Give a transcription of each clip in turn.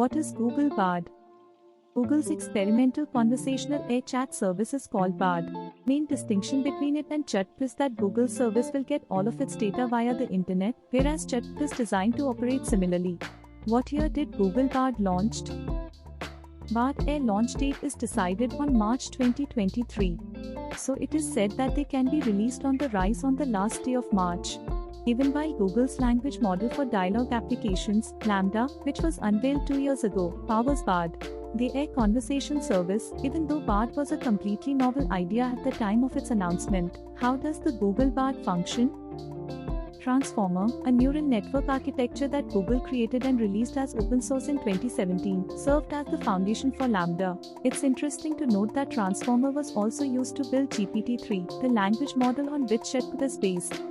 What is Google Bard? Google's experimental conversational AI chat service is called Bard. Main distinction between it and ChatGPT is that Google's service will get all of its data via the internet, whereas ChatGPT is designed to operate similarly. What year did Google Bard launched? Bard AI launch date is decided on March 2023. So it is said that they can be released on the rise on the last day of March. Given by Google's language model for dialogue applications, Lambda, which was unveiled 2 years ago, powers Bard. The AI conversation service, even though Bard was a completely novel idea at the time of its announcement. How does the Google Bard function? Transformer, a neural network architecture that Google created and released as open source in 2017, served as the foundation for Lambda. It's interesting to note that Transformer was also used to build GPT-3, the language model on which ChatGPT is based.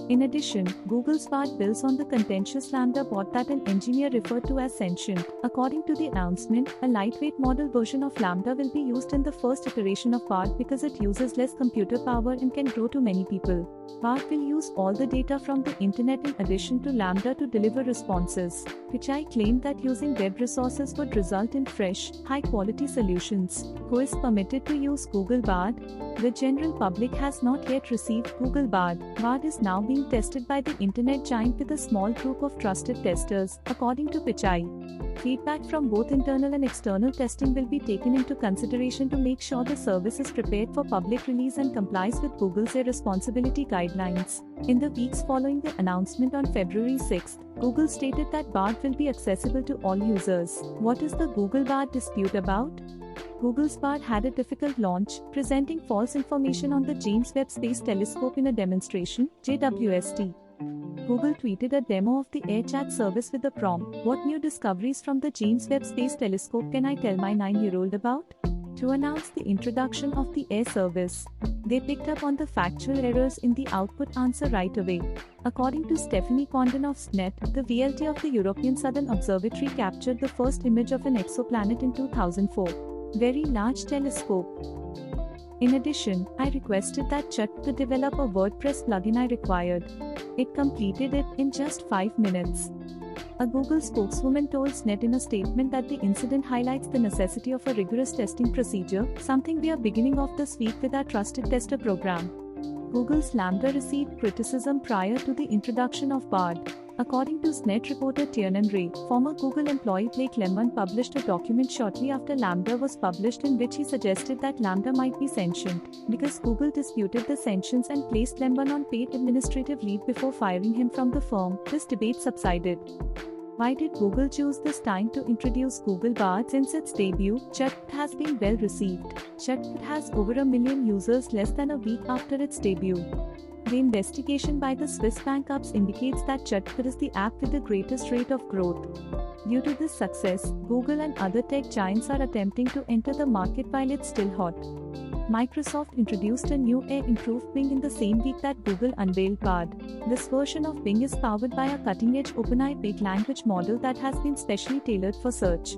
In addition, Google's Bard builds on the contentious Lambda bot that an engineer referred to as sentient. According to the announcement, a lightweight model version of Lambda will be used in the first iteration of Bard because it uses less computer power and can grow to many people. Bard will use all the data from the internet in addition to Lambda to deliver responses. Pichai claimed that using web resources would result in fresh, high-quality solutions. Who is permitted to use Google Bard? The general public has not yet received Google Bard. Bard is now being tested by the internet giant with a small group of trusted testers, according to Pichai. Feedback from both internal and external testing will be taken into consideration to make sure the service is prepared for public release and complies with Google's AI responsibility guidelines. In the weeks following the announcement on February 6, Google stated that Bard will be accessible to all users. What is the Google Bard dispute about? Google's Bard had a difficult launch, presenting false information on the James Webb Space Telescope in a demonstration, JWST. Google tweeted a demo of the AI chat service with the prompt, "What new discoveries from the James Webb Space Telescope can I tell my 9-year-old about?" to announce the introduction of the AI service. They picked up on the factual errors in the output answer right away. According to Stephanie Condon of SNET, the VLT of the European Southern Observatory captured the first image of an exoplanet in 2004. Very large telescope. In addition, I requested that ChatGPT develop a WordPress plugin I required. It completed it in just 5 minutes. A Google spokeswoman told SNET in a statement that the incident highlights the necessity of a rigorous testing procedure, something we are beginning off this week with our Trusted Tester program. Google's Lambda received criticism prior to the introduction of Bard. According to SNET reporter Tiernan Ray, former Google employee Blake Lemon published a document shortly after Lambda was published in which he suggested that Lambda might be sentient. Because Google disputed the sentience and placed Lemon on paid administrative leave before firing him from the firm, this debate subsided. Why did Google choose this time to introduce Google Bard? Since its debut, ChatGPT has been well received. ChatGPT has over 1 million users less than a week after its debut. The investigation by the Swiss bank UPS indicates that ChatGPT is the app with the greatest rate of growth. Due to this success, Google and other tech giants are attempting to enter the market while it's still hot. Microsoft introduced a new AI-improved Bing in the same week that Google unveiled Bard. This version of Bing is powered by a cutting-edge OpenAI big language model that has been specially tailored for search.